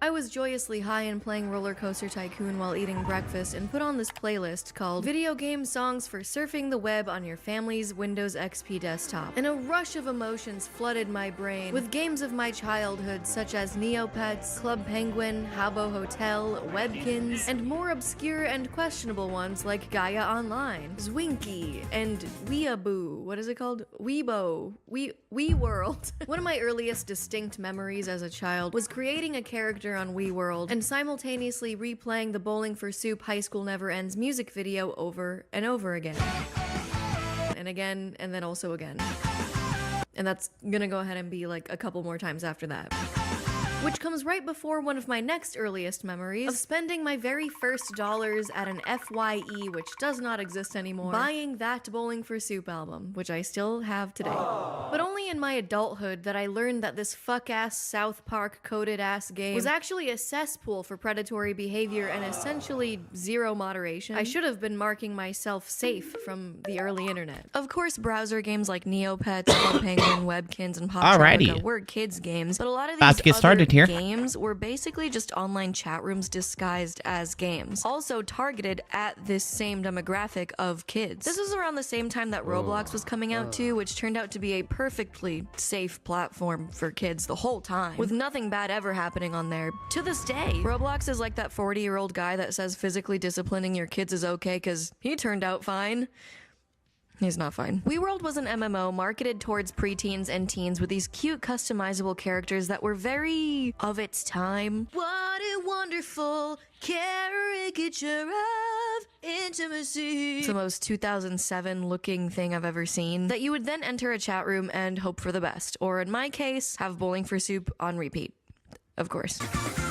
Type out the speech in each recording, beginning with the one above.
I was joyously high and playing Roller Coaster Tycoon while eating breakfast and put on this playlist called Video Game Songs for Surfing the Web on Your Family's Windows XP Desktop. And a rush of emotions flooded my brain with games of my childhood such as Neopets, Club Penguin, Habbo Hotel, Webkins, and more obscure and questionable ones like Gaia Online, Zwinky, and Weeaboo. What is it called? Weebo. WeWorld. One of my earliest distinct memories as a child was creating a character on WeWorld and simultaneously replaying the Bowling for Soup High School Never Ends music video over and over again. And again, and then also again. And that's gonna go ahead and be like a couple more times after that. Which comes right before one of my next earliest memories of spending my very first dollars at an FYE, which does not exist anymore, buying that Bowling for Soup album, which I still have today. But only in my adulthood that I learned that this fuck-ass South Park coded-ass game was actually a cesspool for predatory behavior and essentially zero moderation. I should have been marking myself safe from the early internet. Of course, browser games like Neopets, Club Penguin, Webkins, and Pop Tropica were kids games, but a lot of these other games were basically just online chat rooms disguised as games, also targeted at this same demographic of kids. This was around the same time that Roblox was coming out too, which turned out to be a perfectly safe platform for kids the whole time, with nothing bad ever happening on there. To this day, Roblox is like that 40-year-old guy that says physically disciplining your kids is okay because he turned out fine. He's not fine. WeWorld was an MMO marketed towards preteens and teens with these cute customizable characters that were very of its time. What a wonderful caricature of intimacy. It's the most 2007 looking thing I've ever seen. That you would then enter a chat room and hope for the best. Or in my case, have Bowling for Soup on repeat. Of course.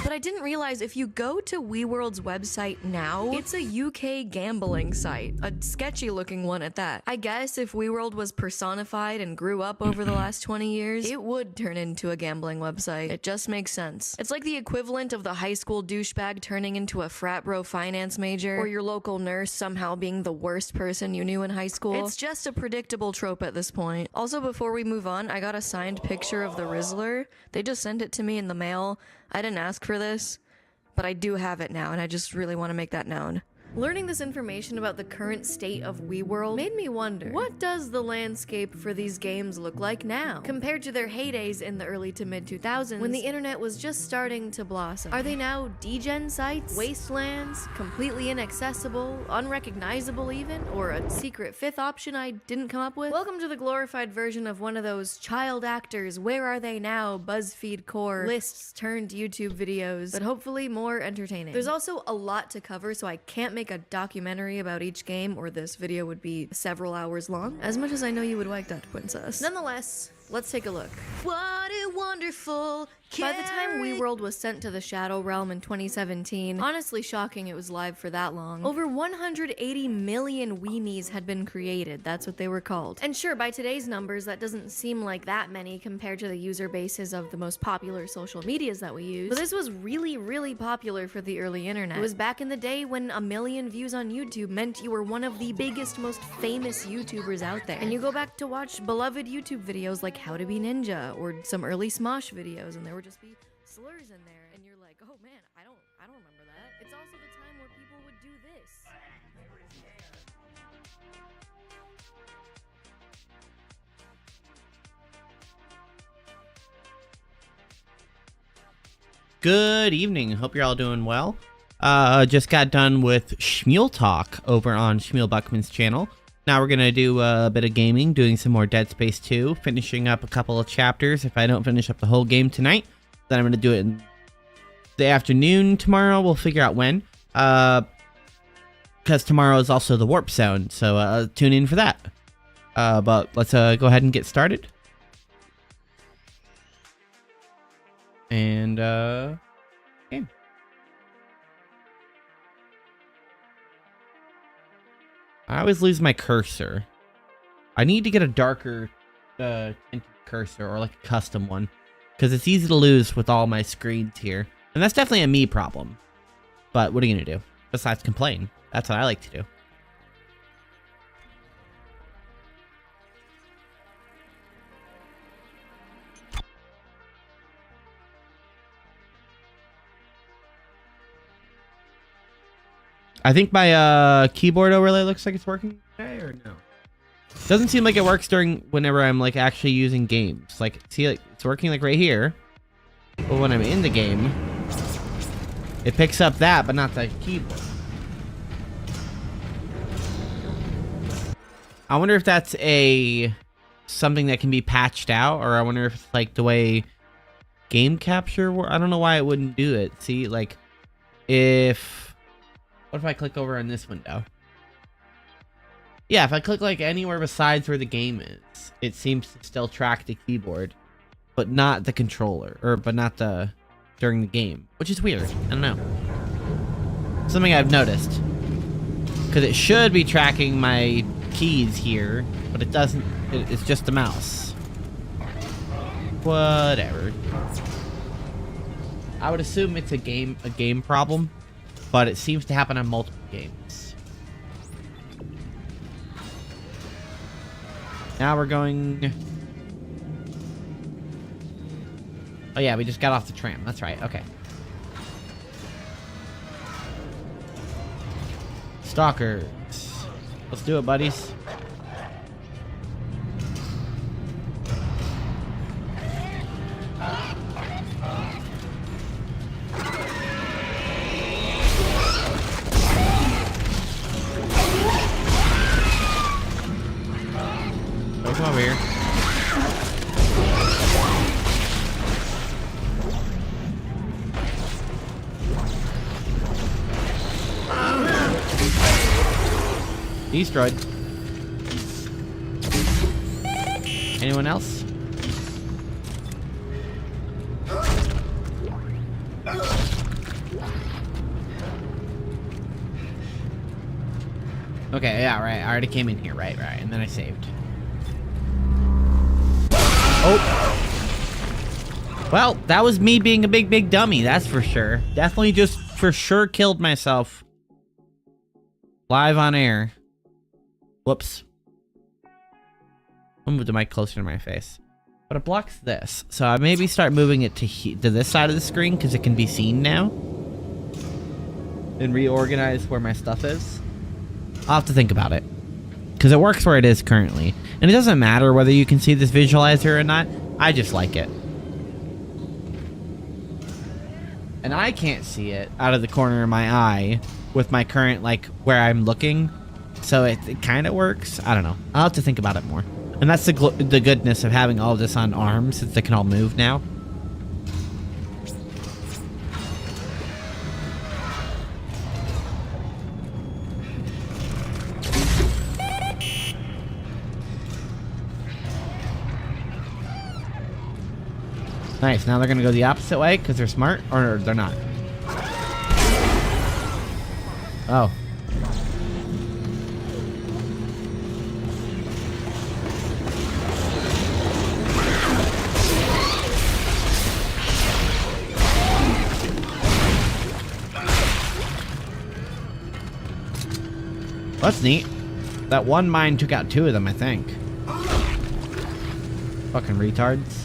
But I didn't realize if you go to WeWorld's website now, it's a UK gambling site. A sketchy looking one at that. I guess if WeWorld was personified and grew up over the last 20 years, it would turn into a gambling website. It just makes sense. It's like the equivalent of the high school douchebag turning into a frat bro finance major, or your local nurse somehow being the worst person you knew in high school. It's just a predictable trope at this point. Also, before we move on, I got a signed picture of the Rizzler. They just sent it to me in the mail. I didn't ask for this, but I do have it now, and I just really want to make that known. Learning this information about the current state of WeWorld made me wonder, what does the landscape for these games look like now, compared to their heydays in the early to mid-2000s, when the internet was just starting to blossom? Are they now degen sites, wastelands, completely inaccessible, unrecognizable even, or a secret fifth option I didn't come up with? Welcome to the glorified version of one of those child actors, where are they now, BuzzFeed core lists turned YouTube videos, but hopefully more entertaining. There's also a lot to cover, so I can't make a documentary about each game, or this video would be several hours long, as much as I know you would like that, Princess. Nonetheless, let's take a look. What a wonderful By the time WeWorld was sent to the Shadow Realm in 2017, honestly shocking it was live for that long, over 180 million Weemies had been created. That's what they were called. And sure, by today's numbers, that doesn't seem like that many compared to the user bases of the most popular social medias that we use, but this was really, really popular for the early internet. It was back in the day when a million views on YouTube meant you were one of the biggest, most famous YouTubers out there. And you go back to watch beloved YouTube videos like How to Be Ninja or some early Smosh videos, and there would just be slurs in there, and you're like, oh man, I don't remember that. It's also the time where people would do this. Good evening. Hope you're all doing well. Just got done with Shmuel Talk over on Shmuel Buckman's channel. Now we're gonna do a bit of gaming, doing some more Dead Space 2, finishing up a couple of chapters. If I don't finish up the whole game tonight, then I'm gonna do it in the afternoon tomorrow. We'll figure out when. Because tomorrow is also the Warp Zone, so tune in for that. But let's go ahead and get started. And game. I always lose my cursor. I need to get a darker tinted cursor, or like a custom one, because it's easy to lose with all my screens here. And that's definitely a me problem. But what are you gonna do? Besides complain. That's what I like to do. I think my keyboard overlay looks like it's working today, or no? Doesn't seem like it works whenever I'm like actually using games. Like, see, like it's working like right here, but when I'm in the game, it picks up that, but not the keyboard. I wonder if that's something that can be patched out, or I wonder if it's like the way game capture. I don't know why it wouldn't do it. See, like what if I click over on this window? Yeah, if I click like anywhere besides where the game is, it seems to still track the keyboard, but not the controller, but not during the game, which is weird. I don't know. Something I've noticed. Because it should be tracking my keys here, but it doesn't. It's just the mouse. Whatever. I would assume it's a game problem, but it seems to happen on multiple games. Now we're going... Oh yeah, we just got off the tram. That's right. Okay. Stalkers. Let's do it, buddies. Come over here. Destroyed. Anyone else? Okay, yeah, right. I already came in here. Right. And then I saved. Oh. Well, that was me being a big dummy, that's for sure. Definitely just for sure killed myself. Live on air. Whoops. I'll move the mic closer to my face. But it blocks this. So I maybe start moving it to this side of the screen because it can be seen now. And reorganize where my stuff is. I'll have to think about it. Because it works where it is currently. And it doesn't matter whether you can see this visualizer or not. I just like it. And I can't see it out of the corner of my eye with my current, like, where I'm looking. So it kind of works. I don't know. I'll have to think about it more. And that's the goodness of having all of this on arms, since they can all move now. Nice, now they're gonna go the opposite way because they're smart, or they're not. Oh. That's neat. That one mine took out 2 of them, I think. Fucking retards.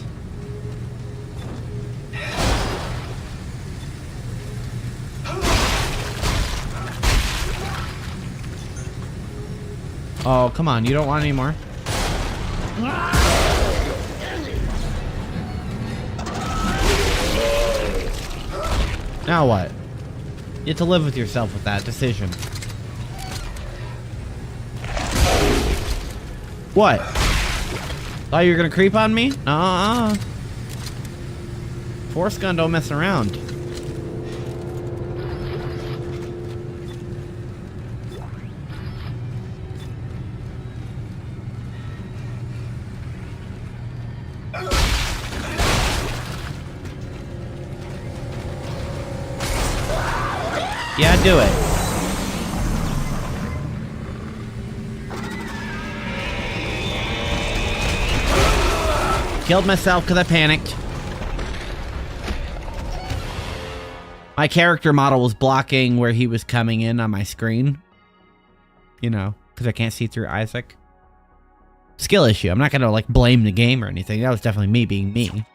Oh, come on. You don't want any more? Now what? You have to live with yourself with that decision. What? Thought you were gonna creep on me? Force gun don't mess around. Yeah, do it. Killed myself because I panicked. My character model was blocking where he was coming in on my screen. You know, because I can't see through Isaac. Skill issue. I'm not going to, like, blame the game or anything. That was definitely me being me.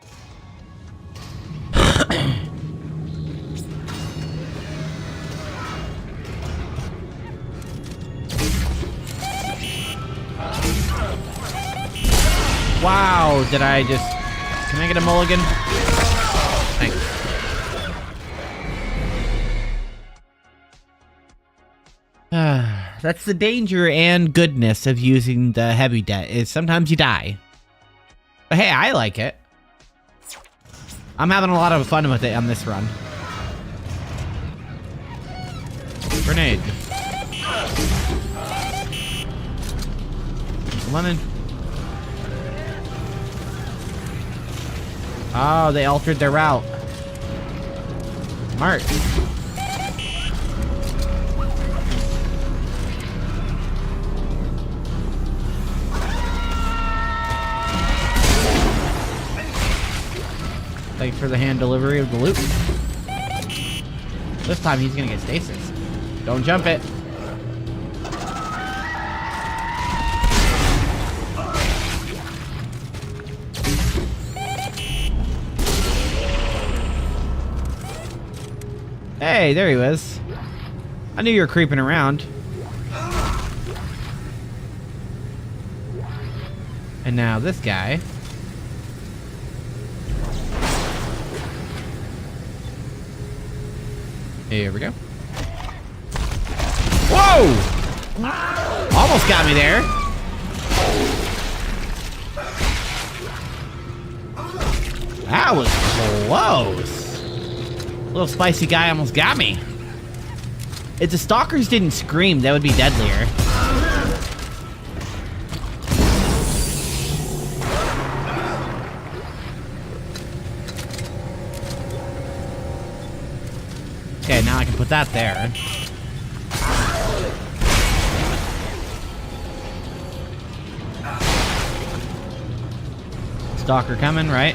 Wow, did I just... Can I get a mulligan? Thanks. That's the danger and goodness of using the heavy debt, is sometimes you die. But hey, I like it. I'm having a lot of fun with it on this run. Grenade. Lemon. Oh, they altered their route. Smart. Thanks for the hand delivery of the loot. This time he's gonna get stasis. Don't jump it. Hey, there he was. I knew you were creeping around. And now this guy. Here we go. Whoa! Almost got me there. That was close. Little spicy guy almost got me. If the stalkers didn't scream, that would be deadlier. Okay, now I can put that there. Stalker coming, right?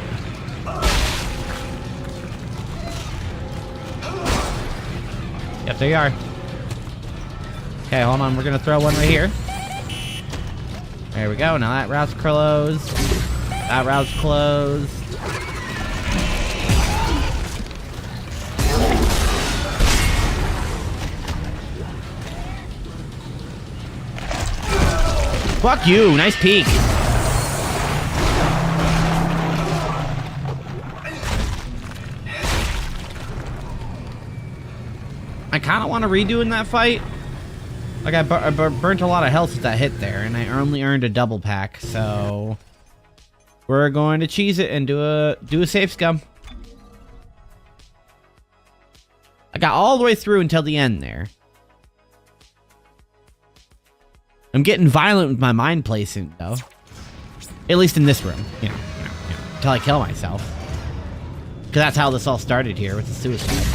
Yep, there you are. Okay, hold on. We're gonna throw one right here. There we go. Now that route's closed. That route's closed. Fuck you. Nice peek. I kind of want to redo in that fight. Like, I burnt a lot of health with that hit there, and I only earned a double pack, so... We're going to cheese it and do a save scum. I got all the way through until the end there. I'm getting violent with my mind placement, though. At least in this room. You know, until I kill myself. Because that's how this all started here, with the suicide.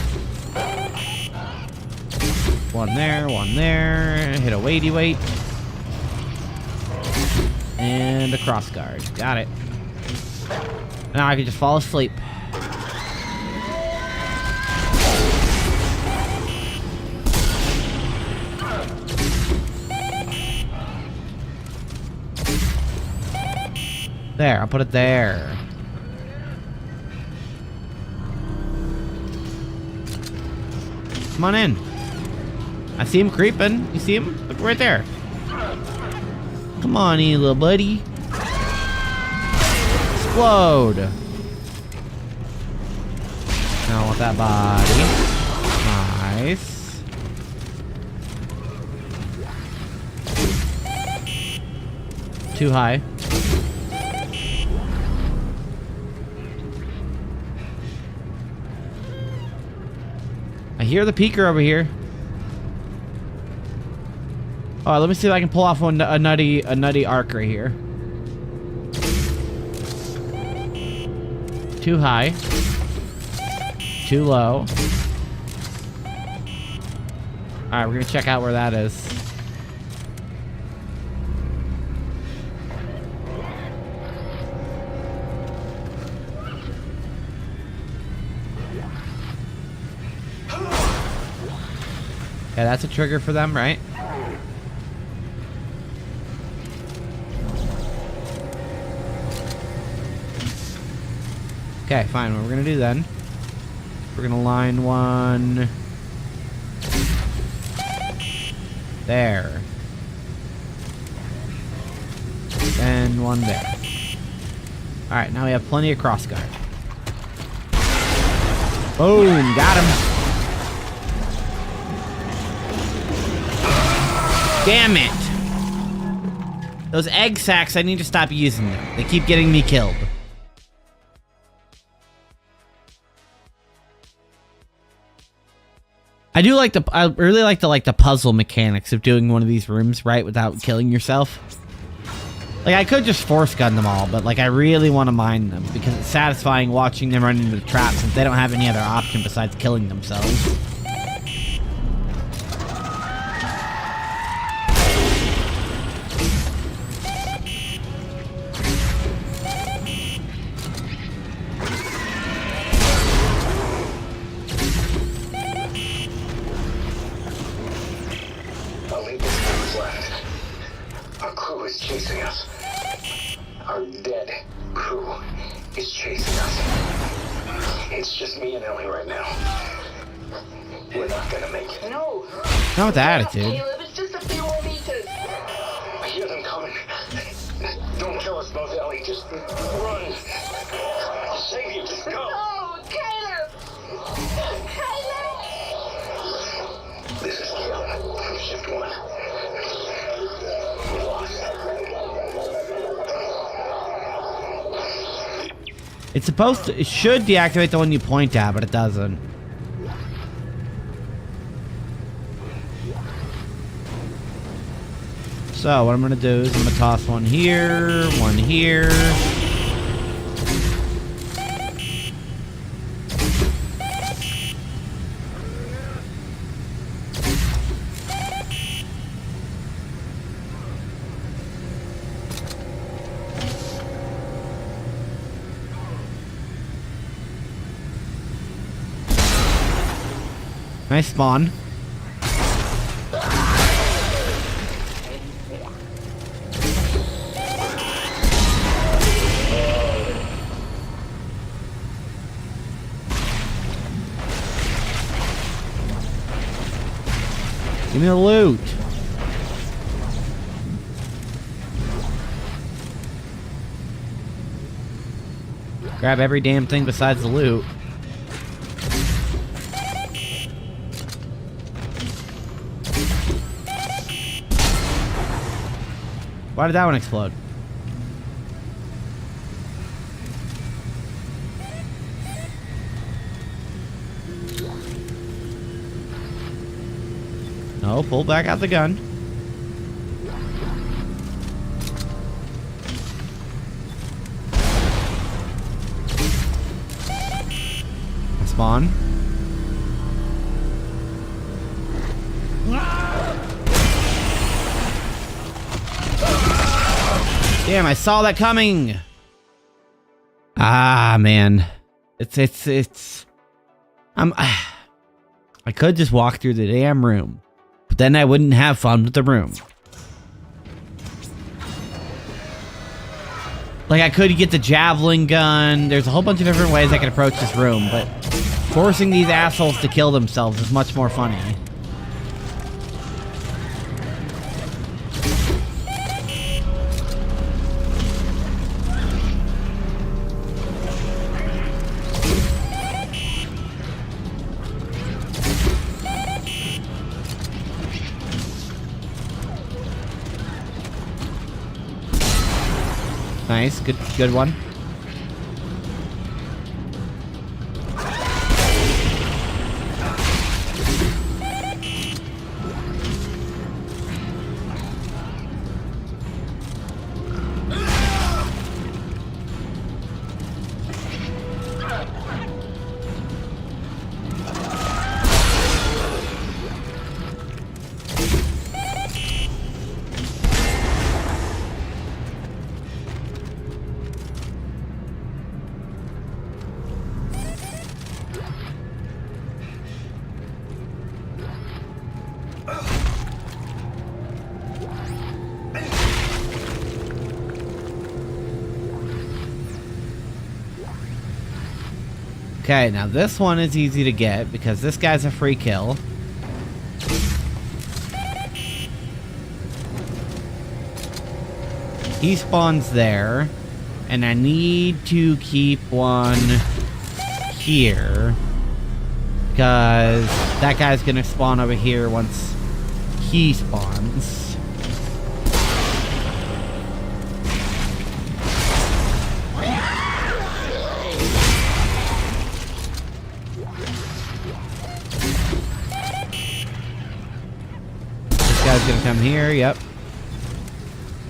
One there, hit a weighty weight. And a cross guard. Got it. Now I can just fall asleep. There, I'll put it there. Come on in. I see him creeping. You see him? Look right there. Come on in, little buddy. Explode. I don't want that body. Nice. Too high. I hear the peeker over here. Oh, let me see if I can pull off a nutty arc right here. Too high. Too low. Alright, we're gonna check out where that is. Yeah, that's a trigger for them, right? Okay, fine. What we're gonna do then, we're gonna line one there. And one there. Alright, now we have plenty of crossguard. Boom! Got him! Damn it! Those egg sacs, I need to stop using them. They keep getting me killed. I really like the puzzle mechanics of doing one of these rooms right without killing yourself. Like, I could just force gun them all, but like I really want to mine them because it's satisfying watching them run into the traps since they don't have any other option besides killing themselves. Chasing us. Our dead crew is chasing us. It's just me and Ellie right now. We're not gonna make it. No. Not with that attitude. Caleb, it's just a few more meters. I hear them coming. Don't kill us both, Ellie. Just run. I'll save you. Just go. No, Caleb. Caleb. This is Caleb from Shift 1. It's supposed to, it should deactivate the one you point at, but it doesn't. So what I'm gonna do is I'm gonna toss one here, one here. Nice spawn. Give me the loot. Grab every damn thing besides the loot. Why did that one explode? No, pull back out the gun. Spawn. Damn, I saw that coming. Ah, man. I could just walk through the damn room, but then I wouldn't have fun with the room. Like, I could get the javelin gun. There's a whole bunch of different ways I could approach this room, but forcing these assholes to kill themselves is much more funny. Nice, good one. Okay, now this one is easy to get because this guy's a free kill. He spawns there, and I need to keep one here because that guy's gonna spawn over here once he spawns. Guy's gonna come here, yep.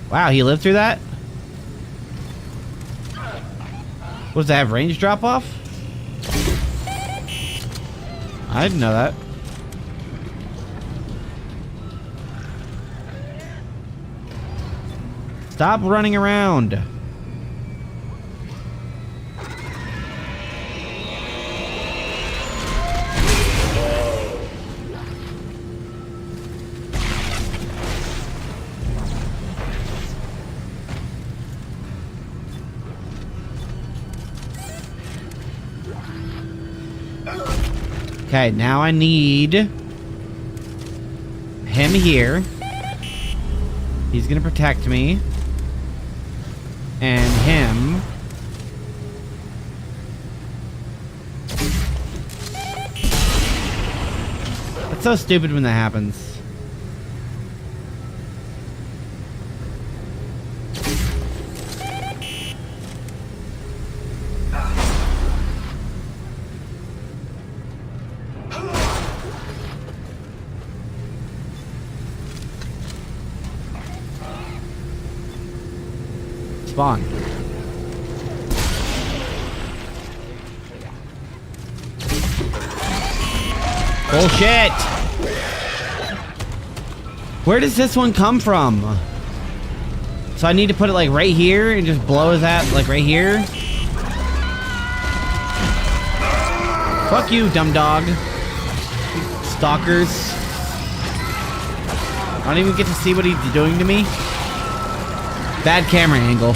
Wow, he lived through that? What does that have, range drop off? I didn't know that. Stop running around. Okay, now I need him here. He's gonna protect me. And him. That's so stupid when that happens. Spawn. Bullshit! Where does this one come from? So I need to put it like right here and just blow his ass like right here? Fuck you, dumb dog. Stalkers. I don't even get to see what he's doing to me. Bad camera angle.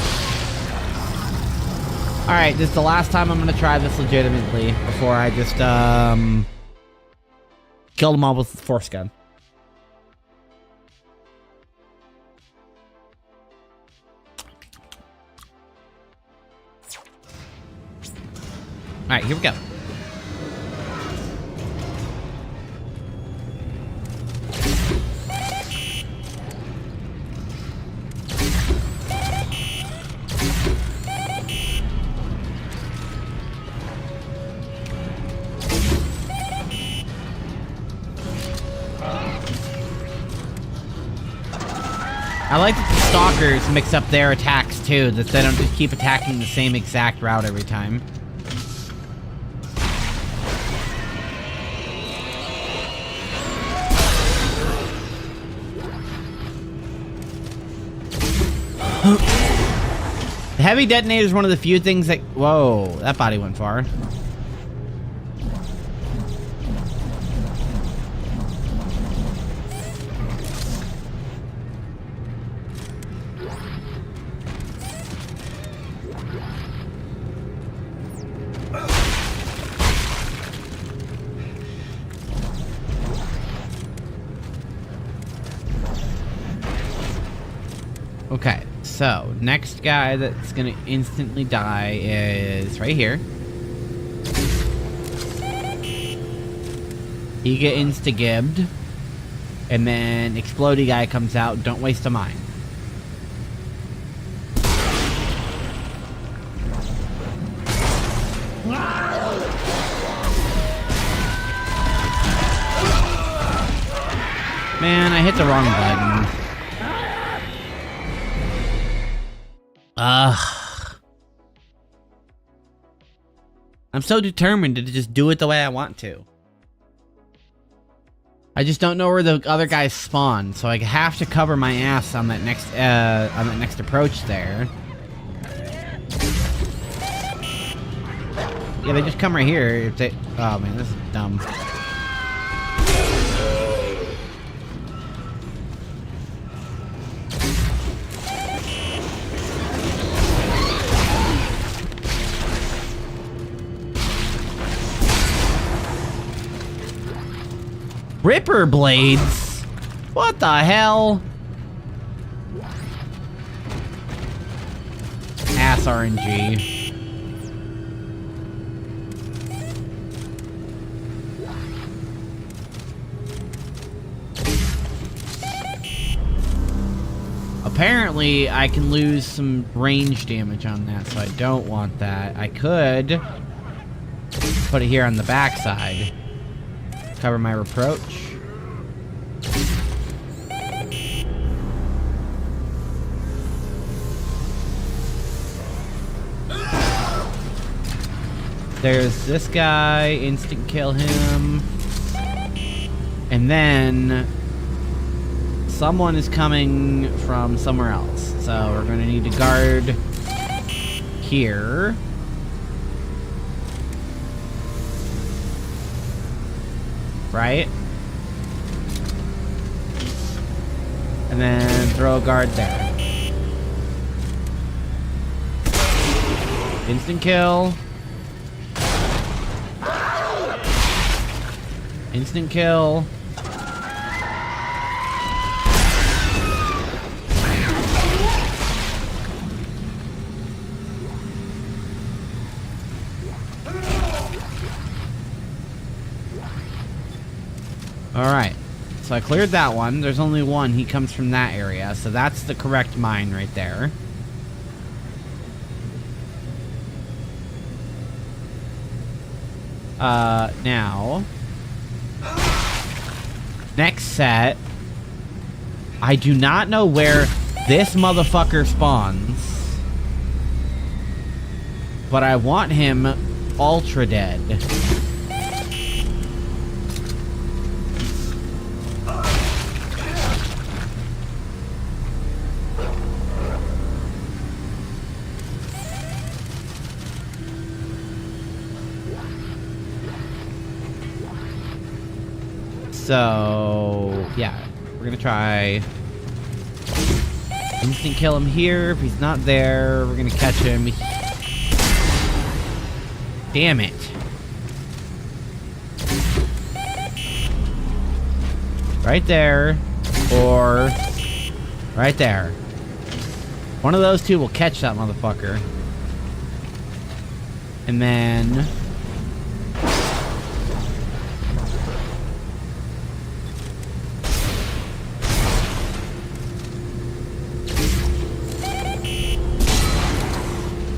Alright, this is the last time I'm gonna try this legitimately before I just, kill them all with the force gun. Alright, here we go. I like that the stalkers mix up their attacks too, that they don't just keep attacking the same exact route every time. The heavy detonator is one of the few things that... Whoa, that body went far. Okay, so next guy that's gonna instantly die is right here. He get insta-gibbed, and then explodey guy comes out. Don't waste a mine. Man, I hit the wrong button. I'm so determined to just do it the way I want to. I just don't know where the other guys spawn, so I have to cover my ass on that next approach there. Yeah, they just come right here if they... Oh man, this is dumb. Ripper blades? What the hell? Ass RNG. Apparently, I can lose some range damage on that, so I don't want that. I could put it here on the backside. Cover my reproach. There's this guy, instant kill him. And then someone is coming from somewhere else. So we're gonna need to guard here. Right? And then throw a guard there. Instant kill. Instant kill. Alright, so I cleared that one. There's only one. He comes from that area, so that's the correct mine right there. Now... Next set... I do not know where this motherfucker spawns. But I want him ultra dead. So, yeah, we're gonna try instant kill him here. If he's not there, we're gonna catch him. Damn it. Right there, or right there. One of those two will catch that motherfucker. And then...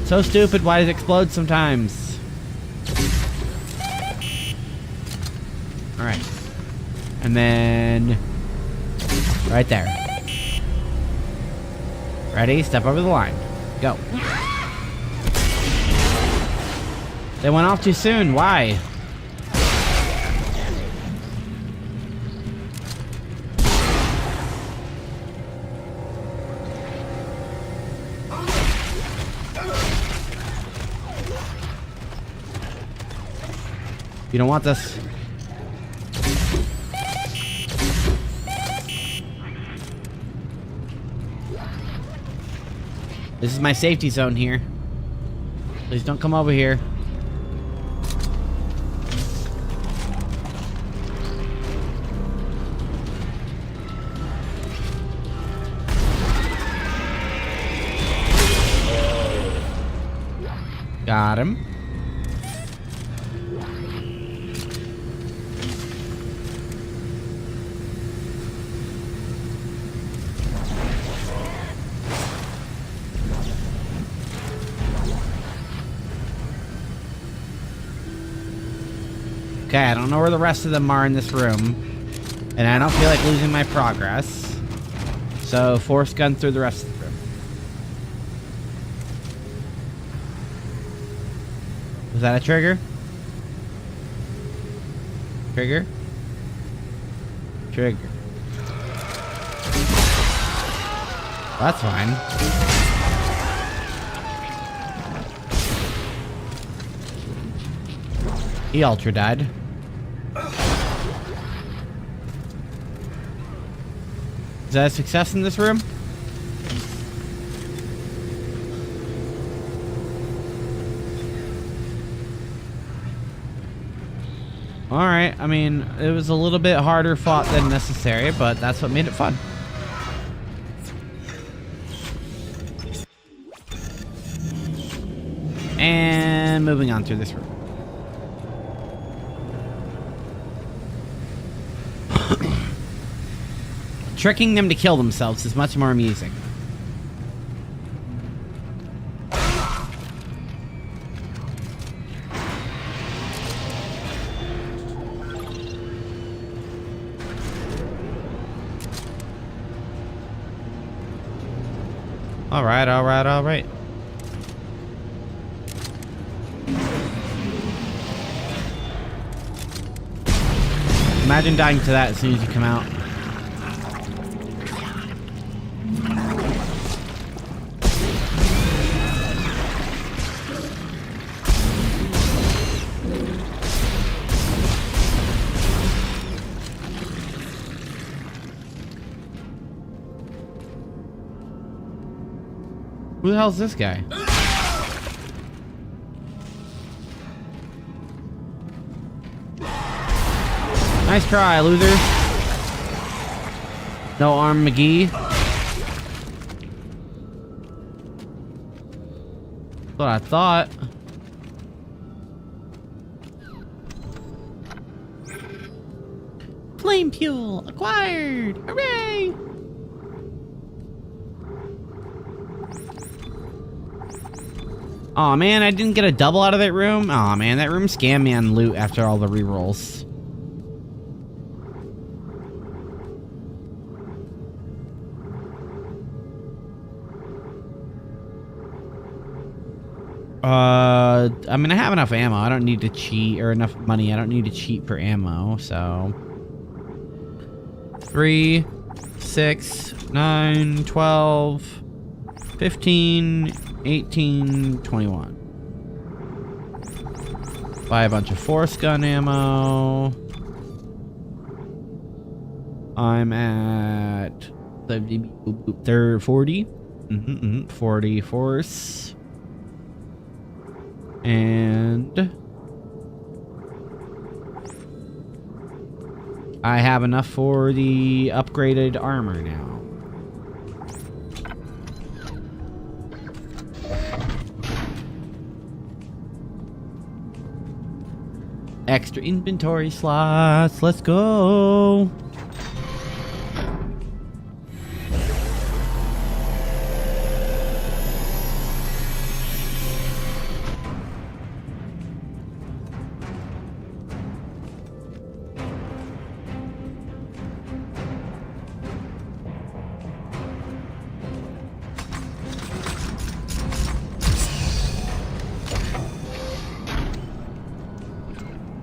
So stupid, why does it explode sometimes? Alright. And then... right there. Ready? Step over the line. Go. They went off too soon. Why? You don't want this. This is my safety zone here. Please don't come over here. Got him. Okay, I don't know where the rest of them are in this room. And I don't feel like losing my progress. So, force gun through the rest of the room. Was that a trigger? Trigger? Trigger. That's fine. He ultra died. Is that a success in this room? Alright, I mean, it was a little bit harder fought than necessary, but that's what made it fun. And moving on through this room. Tricking them to kill themselves is much more amusing. Alright, alright, alright. Imagine dying to that as soon as you come out. Who the hell's this guy? Nice try, loser. No arm McGee. That's what I thought. Flame fuel acquired! Hooray! Aw, man, I didn't get a double out of that room. Aw, man, that room scammed me on loot after all the rerolls. I mean, I have enough ammo. I don't need to cheat, or enough money. I don't need to cheat for ammo, so... 3, 6, 9, 12, 15, 18, 21. Buy a bunch of force gun ammo. I'm at 40. 40 force. And I have enough for the upgraded armor now. Extra inventory slots. Let's go.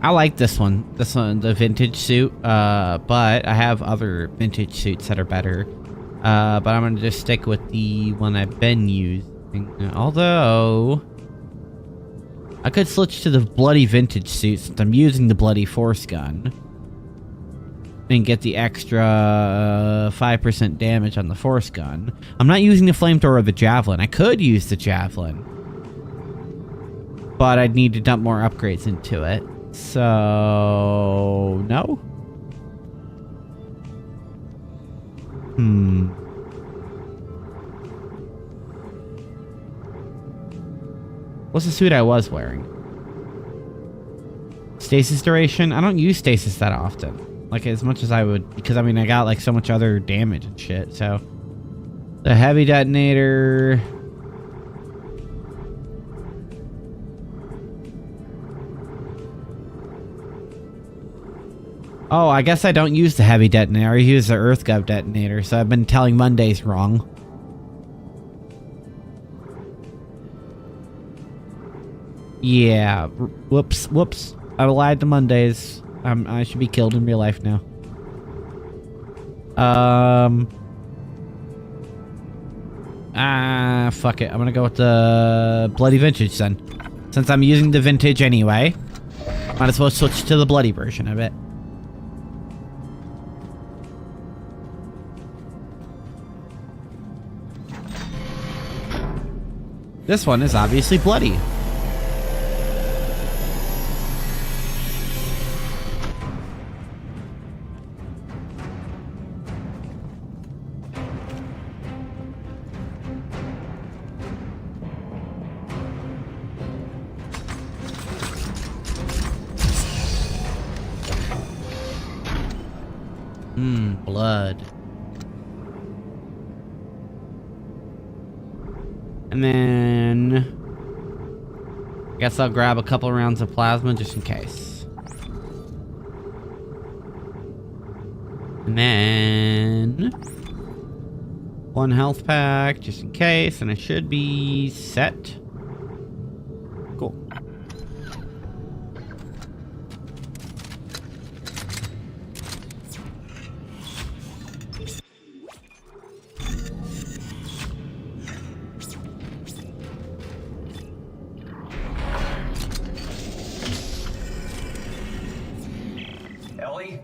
I like this one. This one, the vintage suit. But I have other vintage suits that are better. But I'm gonna just stick with the one I've been using. Although I could switch to the bloody vintage suit since I'm using the bloody force gun. And get the extra 5% damage on the force gun. I'm not using the flamethrower or the javelin. I could use the javelin. But I'd need to dump more upgrades into it. So... no? What's the suit I was wearing? Stasis duration? I don't use stasis that often. Like, as much as I would, because, I mean, I got, like, so much other damage and shit, so. The heavy detonator. Oh, I guess I don't use the heavy detonator. I use the EarthGov detonator, so I've been telling Mondays wrong. Yeah. Whoops. I lied to Mondays. I should be killed in real life now. Fuck it. I'm gonna go with the bloody vintage then. Since I'm using the vintage anyway, might as well switch to the bloody version of it. This one is obviously bloody. Blood. And then I guess I'll grab a couple rounds of plasma just in case. And then 1 health pack just in case, and I should be set. Cool.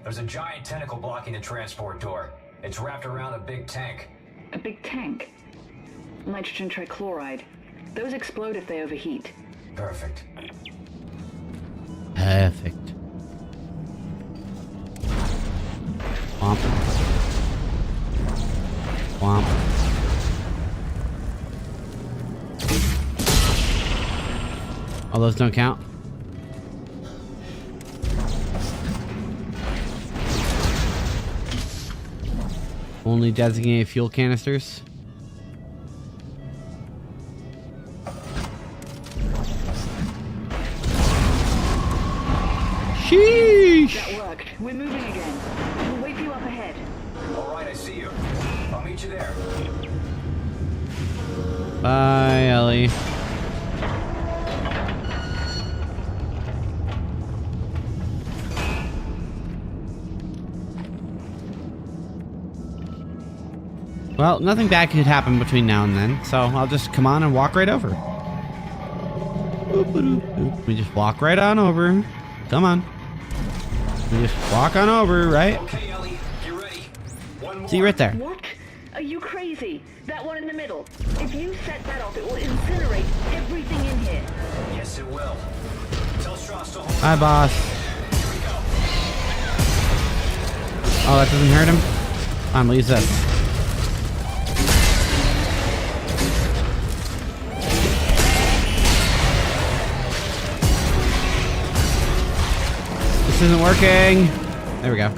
There's a giant tentacle blocking the transport door. It's wrapped around a big tank. A big tank? Nitrogen trichloride. Those explode if they overheat. Perfect. Perfect. Womp. Womp. All those don't count? Only designated fuel canisters. Sheesh! That worked. We're moving again. We'll wait for you up ahead. All right, I see you. I'll meet you there. Bye, Ellie. Well, nothing bad could happen between now and then, so I'll just come on and walk right over. We just walk right on over. Come on. We just walk on over, right? Okay, Ellie, you ready? One more. See you right there. What? Are you crazy? That one in the middle. If you set that off, it will incinerate everything in here. Yes, it will. Tell Strauss to hold Hi, boss. Here we go. Oh, that doesn't hurt him? Fine, we'll use this. This isn't working. There we go.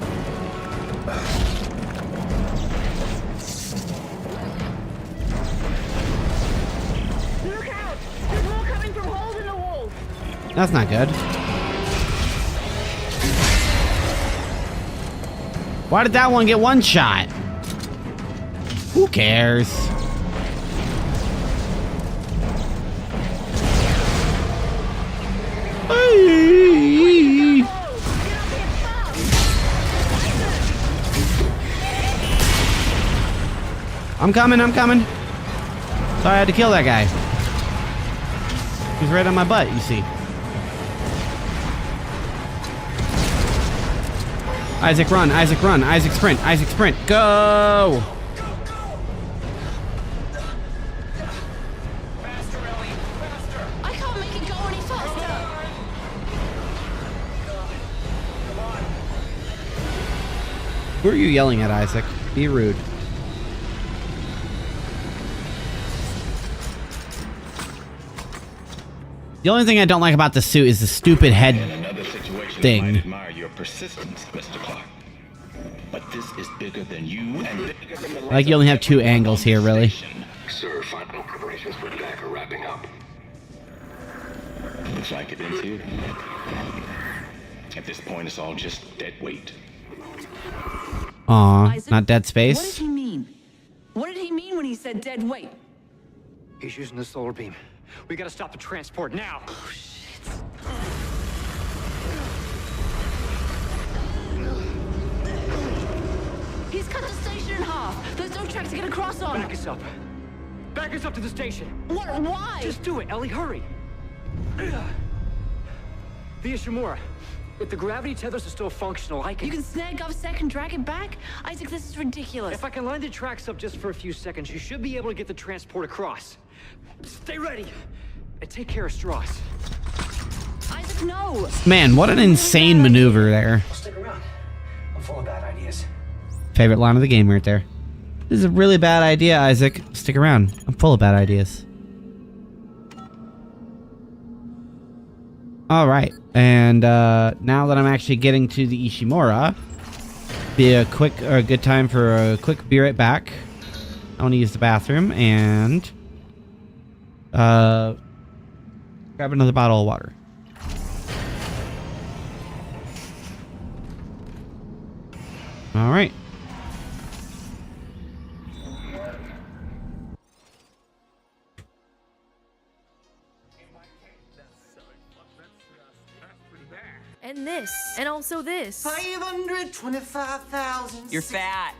Look out! There's more coming from holes in the walls. That's not good. Why did that one get one shot? Who cares? I'm coming. Sorry, I had to kill that guy. He's right on my butt, you see. Isaac, run. Isaac, sprint. Isaac, sprint. Go! Faster, Ellie, faster. I can't make it go any faster. Come on. Who are you yelling at, Isaac? Be rude. The only thing I don't like about the suit is the stupid head thing. I admire your persistence, Mr. Clark. But this is bigger than you and bigger than the Like you only have two angles here, really. Sir, final preparations for attack are wrapping up. Looks like it is here. At this point, it's all just dead weight. Aw, Isaac, not Dead What did Space. he mean? What did he mean when he said dead weight? He's using the solar beam. We gotta stop the transport now. Oh, shit. He's cut the station in half. There's no track to get across on. Back us up. Back us up to the station. What? Why? Just do it, Ellie. Hurry. The Ishimura. If the gravity tethers are still functional, I can... You can snag up Sec and drag it back? Isaac, this is ridiculous. If I can line the tracks up just for a few seconds, you should be able to get the transport across. Stay ready. And take care of Strauss. Isaac, no! Man, what an insane maneuver there. Stick around. I'm full of bad ideas. Favorite line of the game right there. This is a really bad idea, Isaac. Stick around. I'm full of bad ideas. Alright, and now that I'm actually getting to the Ishimura, be a good time for a quick be right back. I want to use the bathroom and grab another bottle of water. Alright. And this. And also this. 525,000. You're fat.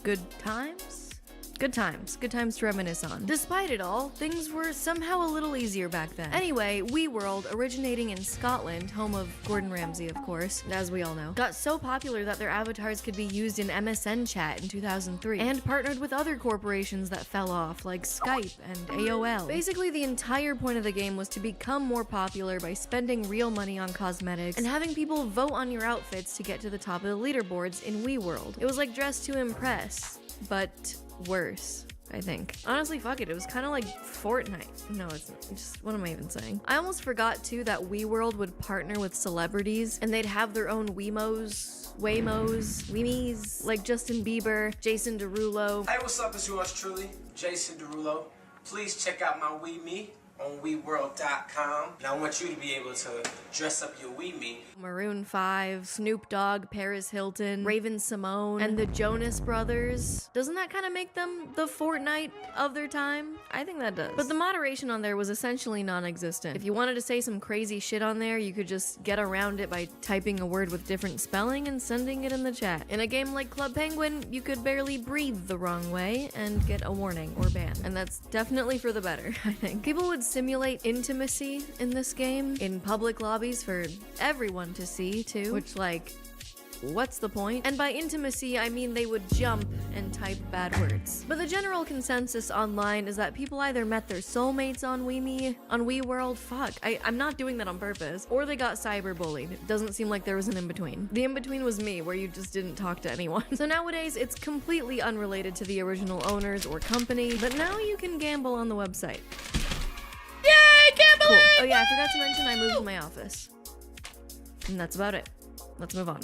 Good times? Good times. Good times to reminisce on. Despite it all, things were somehow a little easier back then. Anyway, WeWorld, originating in Scotland, home of Gordon Ramsay, of course, as we all know, got so popular that their avatars could be used in MSN chat in 2003, and partnered with other corporations that fell off, like Skype and AOL. Basically, the entire point of the game was to become more popular by spending real money on cosmetics and having people vote on your outfits to get to the top of the leaderboards in WeWorld. It was like Dress to Impress, but worse, I think. Honestly, fuck it. It was kind of like Fortnite. No, it's not. Just, what am I even saying? I almost forgot, too, that WeWorld would partner with celebrities, and they'd have their own Waymos, Weemies, like Justin Bieber, Jason Derulo. Hey, what's up? It's yours truly, Jason Derulo. Please check out my Me on WeWorld.com. And I want you to be able to dress up your Me. Maroon 5, Snoop Dogg, Paris Hilton, Raven Simone, and the Jonas Brothers. Doesn't that kind of make them the Fortnite of their time? I think that does. But the moderation on there was essentially non-existent. If you wanted to say some crazy shit on there, you could just get around it by typing a word with different spelling and sending it in the chat. In a game like Club Penguin, you could barely breathe the wrong way and get a warning or ban. And that's definitely for the better, I think. People would simulate intimacy in this game in public lobbies for everyone to see too, which, like, what's the point? And by intimacy, I mean they would jump and type bad words. But the general consensus online is that people either met their soulmates on WeWorld, fuck, I'm not doing that on purpose, or they got cyberbullied. It doesn't seem like there was an in-between. The in-between was me, where you just didn't talk to anyone. So nowadays, it's completely unrelated to the original owners or company, but now you can gamble on the website. Yay, gambling! Cool. Oh yeah, I forgot to mention I moved to my office. And that's about it. Let's move on.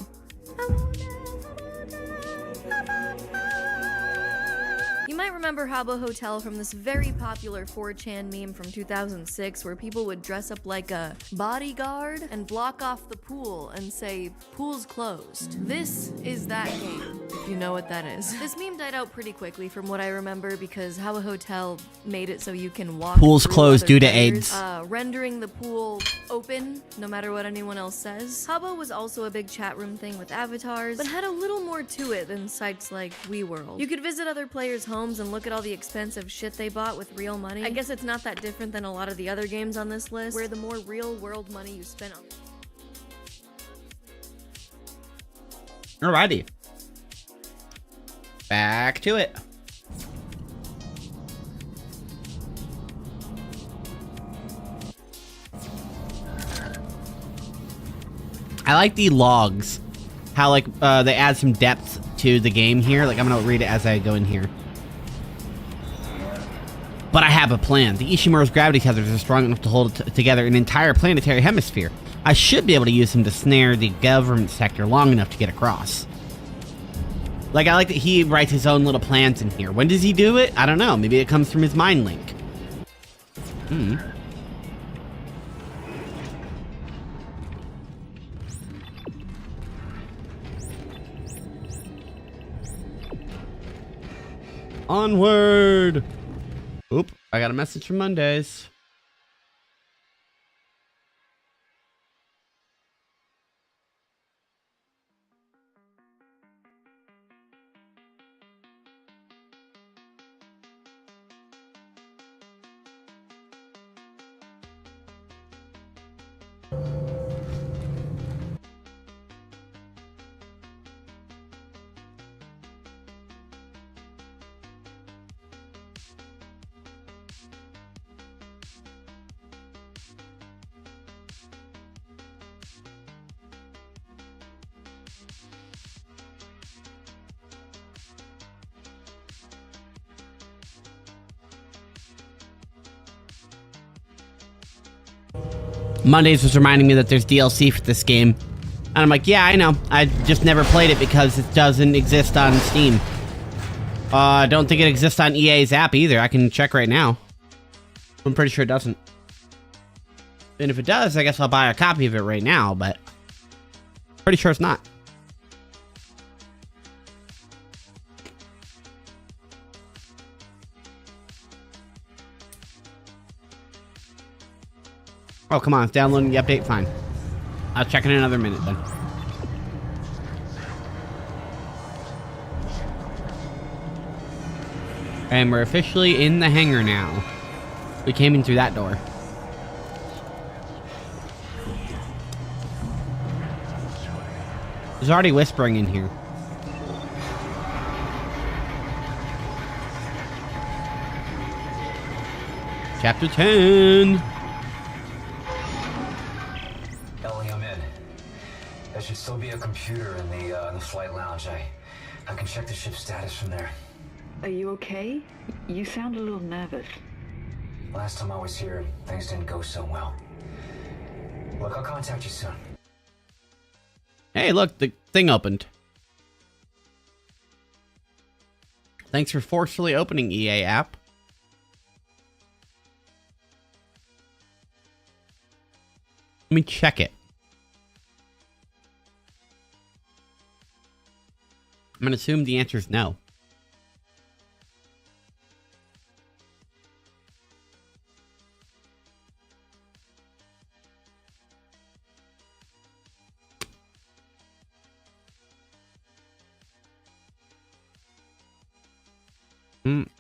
You might remember Habbo Hotel from this very popular 4chan meme from 2006 where people would dress up like a bodyguard and block off the pool and say, "Pool's closed." This is that game, if you know what that is. This meme died out pretty quickly from what I remember because Habbo Hotel made it so you can walk Pool's through closed other due to players, AIDS. rendering the pool open no matter what anyone else says. Habbo was also a big chat room thing with avatars, but had a little more to it than sites like WeWorld. You could visit other players' homes and look at all the expensive shit they bought with real money. I guess it's not that different than a lot of the other games on this list, where the more real world money you spent on. Alrighty. Back to it. I like the logs. How, like, they add some depth to the game here. Like, I'm gonna read it as I go in here. But I have a plan. The Ishimura's gravity tethers are strong enough to hold together an entire planetary hemisphere. I should be able to use them to snare the government sector long enough to get across. Like, I like that he writes his own little plans in here. When does he do it? I don't know. Maybe it comes from his mind link. Hmm. Onward! Oop, I got a message from Mondays. Mondays was reminding me that there's DLC for this game. And I'm like, yeah, I know. I just never played it because it doesn't exist on Steam. I don't think it exists on EA's app either. I can check right now. I'm pretty sure it doesn't. And if it does, I guess I'll buy a copy of it right now, but pretty sure it's not. Oh, come on. It's downloading the update. Fine. I'll check in another minute then. And we're officially in the hangar now. We came in through that door. There's already whispering in here. Chapter 10. Ellie, I'm in. There should still be a computer in the flight lounge. I can check the ship's status from there. Are you okay? You sound a little nervous. Last time I was here, things didn't go so well. Look, I'll contact you soon. Hey, look, the thing opened. Thanks for forcefully opening EA app. Let me check it. I'm going to assume the answer is no.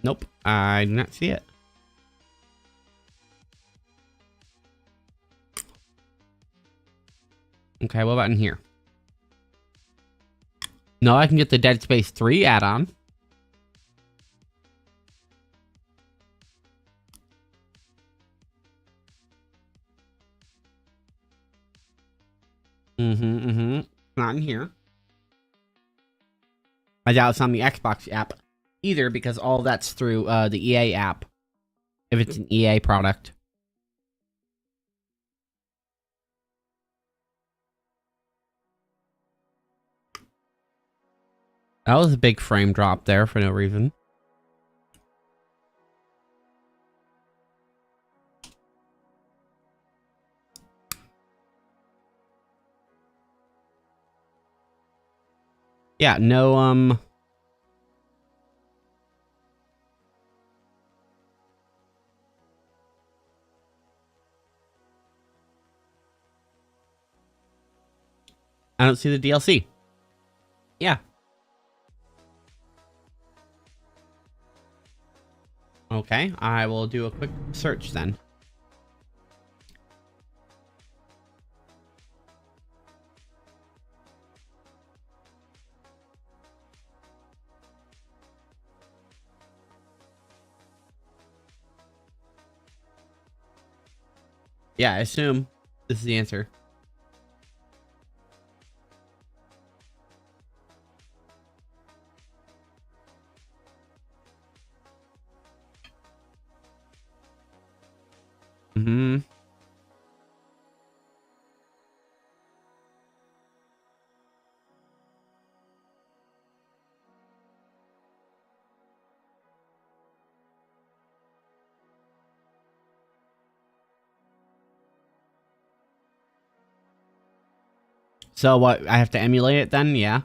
Nope, I do not see it. Okay, what about in here? No, I can get the Dead Space 3 add-on. Not in here. I doubt it's on the Xbox app either, because all that's through the EA app, if it's an EA product. That was a big frame drop there for no reason. Yeah, no, I don't see the DLC. Yeah. Okay, I will do a quick search then. Yeah, I assume this is the answer. So what, I have to emulate it then? Yeah.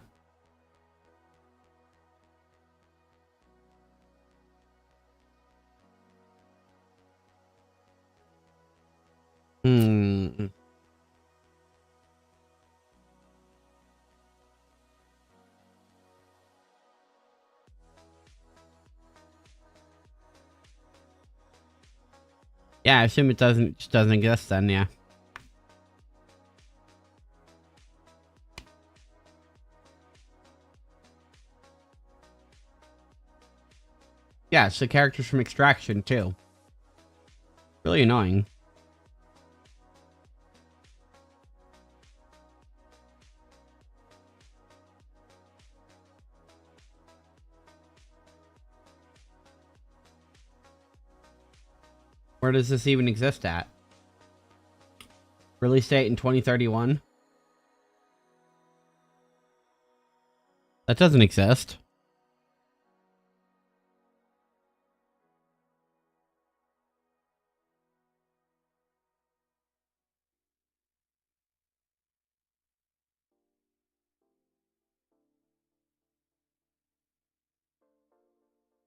Yeah, I assume it just doesn't exist then, yeah. Yeah, it's the characters from Extraction, too. Really annoying. Where does this even exist at? Release date in 2031? That doesn't exist.